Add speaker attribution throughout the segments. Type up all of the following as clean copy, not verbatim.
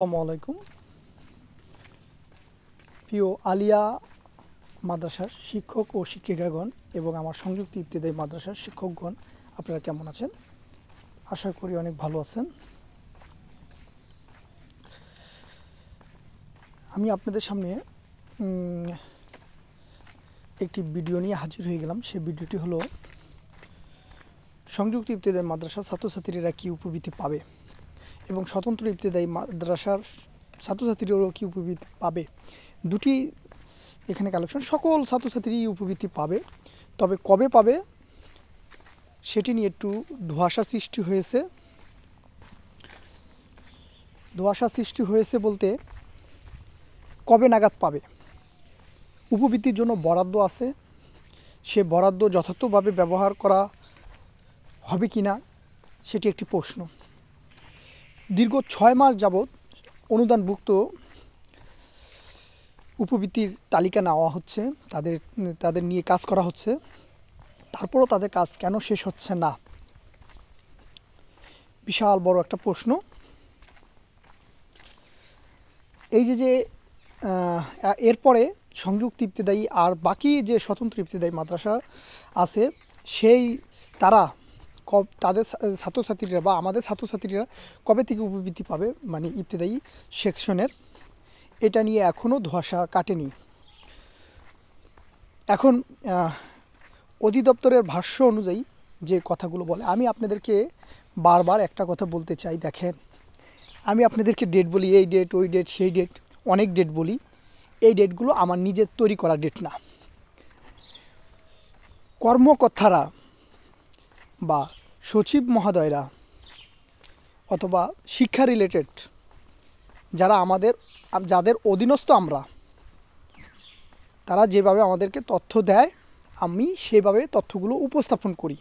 Speaker 1: আসসালামু আলাইকুম। প্রিয় আলিয়া মাদ্রাসার শিক্ষক ও শিক্ষিকাগণ এবং আমার সংযুক্ত ইবতেদায়ী মাদ্রাসার শিক্ষকগণ, আপনারা কেমন আছেন? আশা করি অনেক ভালো আছেন। আমি আপনাদের সামনে একটি ভিডিও নিয়ে হাজির হয়ে গেলাম। সেই ভিডিওটি হলো সংযুক্ত ইবতেদায়ী মাদ্রাসার ছাত্রছাত্রীরা কী উপবৃত্তি পাবে এবং স্বতন্ত্র ইবতেদায়ী মাদ্রাসার ছাত্রছাত্রীরাও কী উপবৃত্তি পাবে। দুটি এখানে কালেকশন। সকল ছাত্রছাত্রী উপবৃত্তি পাবে, তবে কবে পাবে সেটি নিয়ে একটু ধোঁয়াশা সৃষ্টি হয়েছে বলতে কবে নাগাদ পাবে। উপবৃত্তির জন্য বরাদ্দ আছে, সে বরাদ্দ যথার্থভাবে ব্যবহার করা হবে কি না সেটি একটি প্রশ্ন। দীর্ঘ 6 মাস যাবৎ অনুদানভুক্ত উপবৃত্তির তালিকা নেওয়া হচ্ছে, তাদের নিয়ে কাজ করা হচ্ছে, তারপরও তাদের কাজ কেন শেষ হচ্ছে না, বিশাল বড় একটা প্রশ্ন। এই যে এরপরে সংযুক্ত ইবতেদায়ী আর বাকি যে স্বতন্ত্র ইবতেদায়ী মাদ্রাসা আছে, তারা তাদের ছাত্রছাত্রীরা বা আমাদের ছাত্রছাত্রীরা কবে থেকে উপবৃত্তি পাবে, মানে ইবতেদায়ী সেকশনের, এটা নিয়ে এখনও ধোঁয়াশা কাটেনি। এখন অধিদপ্তরের ভাষ্য অনুযায়ী যে কথাগুলো বলে, আমি আপনাদেরকে বারবার একটা কথা বলতে চাই। দেখেন, আমি আপনাদেরকে ডেট বলি, এই ডেট ওই ডেট সেই ডেট, অনেক ডেট বলি। এই ডেটগুলো আমার নিজের তৈরি করা ডেট না। কর্মকর্তারা বা সচিব মহোদয়রা অথবা শিক্ষা রিলেটেড যাদের অধীনস্থ আমরা, তারা যেভাবে আমাদেরকে তথ্য দেয় আমি সেভাবে তথ্যগুলো উপস্থাপন করি,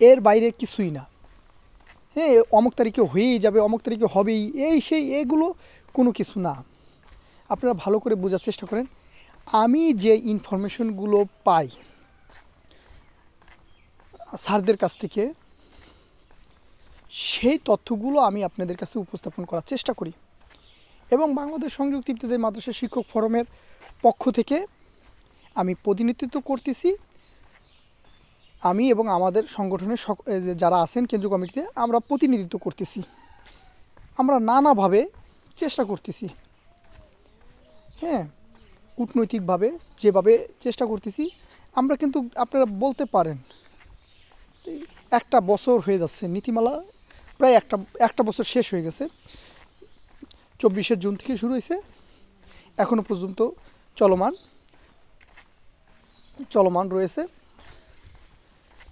Speaker 1: এর বাইরে কিছুই না। হ্যাঁ, অমুক তারিখে হয়েই যাবে, অমুক তারিখে হবেই, এই সেই, এগুলো কোনো কিছু না। আপনারা ভালো করে বোঝার চেষ্টা করেন। আমি যে ইনফরমেশনগুলো পাই স্যারদের কাছ থেকে, সেই তথ্যগুলো আমি আপনাদের কাছে উপস্থাপন করার চেষ্টা করি। এবং বাংলাদেশ সংযুক্ত ইবতেদায়ী মাদ্রাসা শিক্ষক ফোরামের পক্ষ থেকে আমি প্রতিনিধিত্ব করতেছি। আমি এবং আমাদের সংগঠনের যারা আছেন কেন্দ্রীয় কমিটিতে, আমরা প্রতিনিধিত্ব করতেছি। আমরা নানাভাবে চেষ্টা করতেছি, হ্যাঁ, কূটনৈতিকভাবে যেভাবে চেষ্টা করতেছি আমরা। কিন্তু আপনারা বলতে পারেন একটা বছর হয়ে যাচ্ছে, নীতিমালা প্রায় একটা বছর শেষ হয়ে গেছে। 24শে জুন থেকে শুরু হয়েছে, এখনও পর্যন্ত চলমান রয়েছে।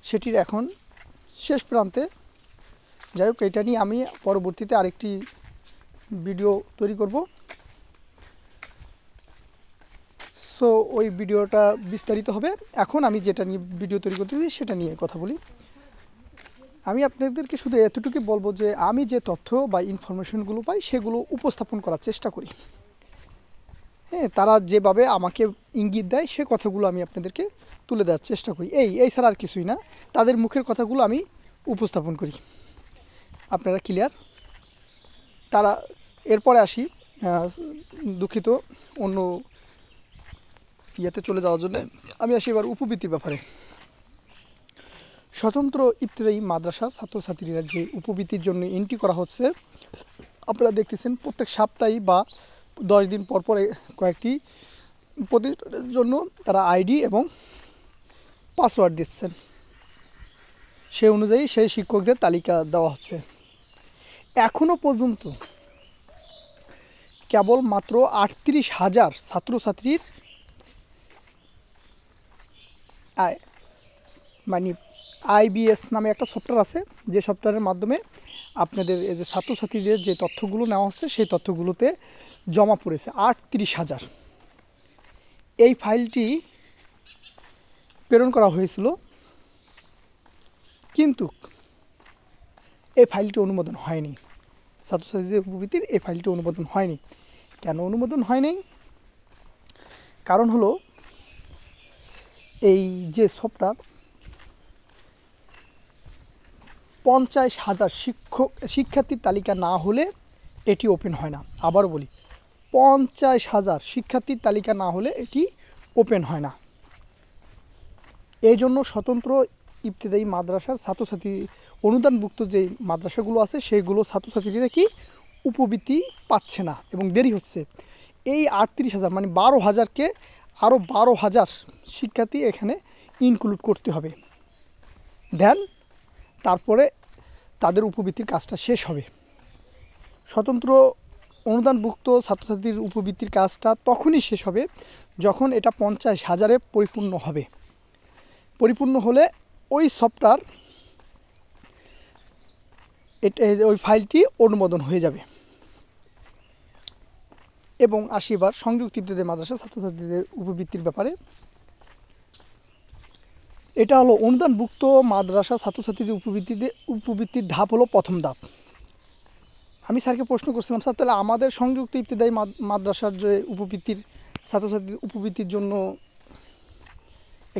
Speaker 1: সেটির এখন শেষ প্রান্তে। যাই হোক, এটা নিয়ে আমি পরবর্তীতে আরেকটি ভিডিও তৈরি করব। সো ওই ভিডিওটা বিস্তারিত হবে। এখন আমি যেটা নিয়ে ভিডিও তৈরি করতেছি সেটা নিয়ে কথা বলি। আমি আপনাদেরকে শুধু এতটুকু বলবো যে আমি যে তথ্য বা ইনফরমেশনগুলো পাই সেগুলো উপস্থাপন করার চেষ্টা করি। হ্যাঁ, তারা যেভাবে আমাকে ইঙ্গিত দেয় সে কথাগুলো আমি আপনাদেরকে তুলে দেওয়ার চেষ্টা করি। এই ছাড়া আর কিছুই না। তাদের মুখের কথাগুলো আমি উপস্থাপন করি। আপনারা ক্লিয়ার? তারা এরপরে আসি, দুঃখিত অন্য ইয়েতে চলে যাওয়ার জন্য। আমি আসি এবার উপবৃত্তির ব্যাপারে। স্বতন্ত্র ইবতেদায়ী মাদ্রাসা ছাত্রছাত্রীরা যে উপবৃত্তির জন্য এন্ট্রি করা হচ্ছে, আপনারা দেখতেছেন প্রত্যেক সপ্তাহে বা 10 দিন পর পরে কয়েকটি প্রতিষ্ঠানের জন্য তারা আইডি এবং পাসওয়ার্ড দিচ্ছেন। সে অনুযায়ী সেই শিক্ষকদের তালিকা দেওয়া হচ্ছে। এখনও পর্যন্ত কেবল মাত্র 38,000 ছাত্রছাত্রীর মানে IBS নামে একটা সফটওয়্যার আছে, যে সফটওয়্যারের মাধ্যমে আপনাদের এই যে ছাত্রছাত্রীদের যে তথ্যগুলো নেওয়া হচ্ছে সেই তথ্যগুলোতে জমা পড়েছে 38,000। এই ফাইলটি প্রেরণ করা হয়েছিল, কিন্তু এই ফাইলটি অনুমোদন হয়নি। ছাত্রছাত্রীদের উপবৃত্তির এই ফাইলটি অনুমোদন হয়নি। কেন অনুমোদন হয়নি? কারণ হলো, এই যে সফটওয়্যার 50,000 শিক্ষার্থীর তালিকা না হলে এটি ওপেন হয় না। আবারও বলি, 50,000 শিক্ষার্থীর তালিকা না হলে এটি ওপেন হয় না। এই জন্য স্বতন্ত্র ইবতেদায়ী মাদ্রাসার ছাত্রছাত্রী অনুদানভুক্ত যে মাদ্রাসাগুলো আছে সেইগুলো ছাত্রছাত্রীরা কি উপবৃত্তি পাচ্ছে না এবং দেরি হচ্ছে। এই 38,000 মানে 12,000কে আরও 12,000 শিক্ষার্থী এখানে ইনক্লুড করতে হবে, দেন তারপরে তাদের উপবৃত্তির কাজটা শেষ হবে। স্বতন্ত্র অনুদানভুক্ত ছাত্রছাত্রীর উপবৃত্তির কাজটা তখনই শেষ হবে যখন এটা 50,000-এ পরিপূর্ণ হবে। পরিপূর্ণ হলে ওই সফটওয়্যার ওই ফাইলটি অনুমোদন হয়ে যাবে। এবং আসি এবার সংযুক্ত ইবতেদায়ী মাদ্রাসা ছাত্রছাত্রীদের উপবৃত্তির ব্যাপারে। এটা হলো অনুদানভুক্ত মাদ্রাসা ছাত্রছাত্রীদের উপবৃত্তির ধাপ হলো প্রথম ধাপ। আমি স্যারকে প্রশ্ন করছিলাম, স্যার তাহলে আমাদের সংযুক্ত ইবতেদায়ী মাদ্রাসার যে উপবৃত্তির ছাত্রছাত্রীদের উপবৃত্তির জন্য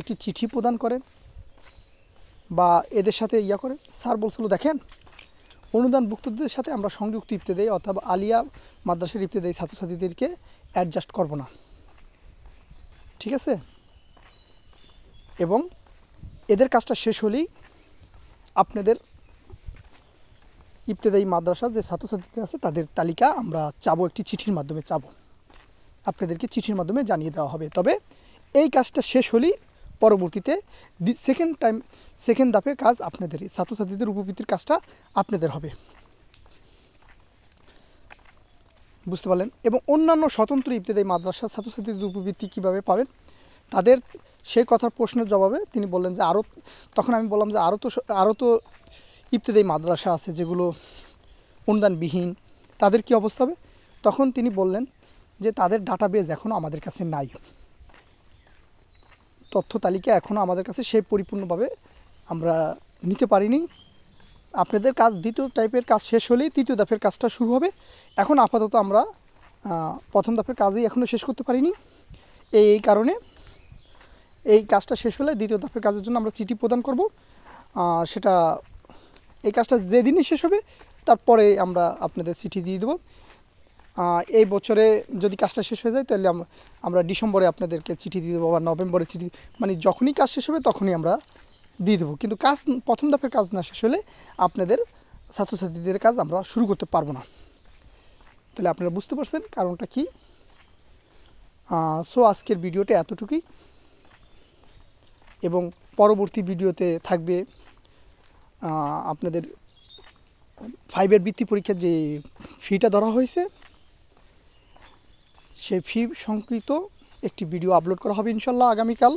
Speaker 1: একটি চিঠি প্রদান করেন বা এদের সাথে করেন। স্যার বলছিল, দেখেন অনুদানভুক্তদের সাথে আমরা সংযুক্ত ইবতেদায়ী অথবা আলিয়া মাদ্রাসার ইবতেদায়ী ছাত্রছাত্রীদেরকে অ্যাডজাস্ট করব না, ঠিক আছে? এবং এদের কাজটা শেষ হলেই আপনাদের ইবতেদায়ী মাদ্রাসার যে ছাত্রছাত্রীরা আছে তাদের তালিকা আমরা চাবো, একটি চিঠির মাধ্যমে চাবো, আপনাদেরকে চিঠির মাধ্যমে জানিয়ে দেওয়া হবে। তবে এই কাজটা শেষ হলেই পরবর্তীতে সেকেন্ড ধাপের কাজ আপনাদেরই, ছাত্রছাত্রীদের উপবৃত্তির কাজটা আপনাদের হবে, বুঝতে পারলেন? এবং অন্যান্য স্বতন্ত্র ইবতেদায়ী মাদ্রাসার ছাত্রছাত্রীদের উপবৃত্তি কীভাবে পাবেন তাদের সেই কথার প্রশ্নের জবাবে তিনি বললেন যে তখন আমি বললাম যে আরও তো ইবতেদায়ী মাদ্রাসা আছে যেগুলো অনুদানবিহীন, তাদের কি অবস্থা হবে? তখন তিনি বললেন যে তাদের ডাটাবেজ এখনও আমাদের কাছে নাই, তথ্য তালিকা এখনও আমাদের কাছে সেই পরিপূর্ণভাবে আমরা নিতে পারিনি। আপনাদের কাজ দ্বিতীয় টাইপের কাজ শেষ হলেই তৃতীয় ধাপের কাজটা শুরু হবে। এখন আপাতত আমরা প্রথম ধাপের কাজই এখনও শেষ করতে পারিনি। এই কারণে এই কাজটা শেষ হলে দ্বিতীয় ধাপের কাজের জন্য আমরা চিঠি প্রদান করব। সেটা এই কাজটা যেদিনই শেষ হবে তারপরে আমরা আপনাদের চিঠি দিয়ে দেবো। এই বছরে যদি কাজটা শেষ হয়ে যায় তাহলে আমরা ডিসেম্বরে আপনাদেরকে চিঠি দিয়ে দেবো বা নভেম্বরে চিঠি, মানে যখনই কাজ শেষ হবে তখনই আমরা দিয়ে দেবো। কিন্তু প্রথম ধাপের কাজ না শেষ হলে আপনাদের ছাত্রছাত্রীদের কাজ আমরা শুরু করতে পারবো না। তাহলে আপনারা বুঝতে পারছেন কারণটা কি। সো আজকের ভিডিওটা এতটুকুই, এবং পরবর্তী ভিডিওতে থাকবে আপনাদের 5-এর বৃত্তি পরীক্ষার যে ফিটা ধরা হয়েছে সেই ফি সংক্রান্ত একটি ভিডিও আপলোড করা হবে ইনশাল্লাহ আগামীকাল।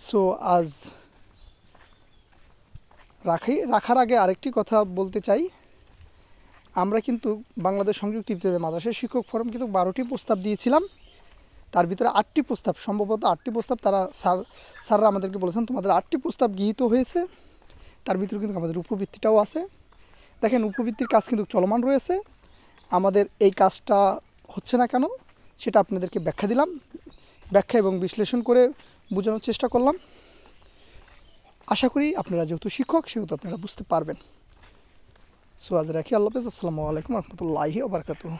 Speaker 1: সো আজ রাখার আগে আরেকটি কথা বলতে চাই, আমরা কিন্তু বাংলাদেশ সংযুক্ত ইবতেদায়ী মাদ্রাসা শিক্ষক ফোরাম কিন্তু 12টি প্রস্তাব দিয়েছিলাম, তার ভিতরে 8টি প্রস্তাব, সম্ভবত 8টি প্রস্তাব স্যাররা আমাদেরকে বলেছেন তোমাদের 8টি প্রস্তাব গৃহীত হয়েছে, তার ভিতরে কিন্তু আমাদের উপবৃত্তিটাও আছে। দেখেন উপবৃত্তির কাজ কিন্তু চলমান রয়েছে, আমাদের এই কাজটা হচ্ছে না কেন সেটা আপনাদেরকে ব্যাখ্যা দিলাম, ব্যাখ্যা এবং বিশ্লেষণ করে বোঝানোর চেষ্টা করলাম। আশা করি আপনারা যেহেতু শিক্ষক সেহেতু আপনারা বুঝতে পারবেন। সো আজ রাখি, আল্লাহ হাফেজ, আসসালামু আলাইকুম রহমতুল্লাহি ওয়া বারাকাতুহু।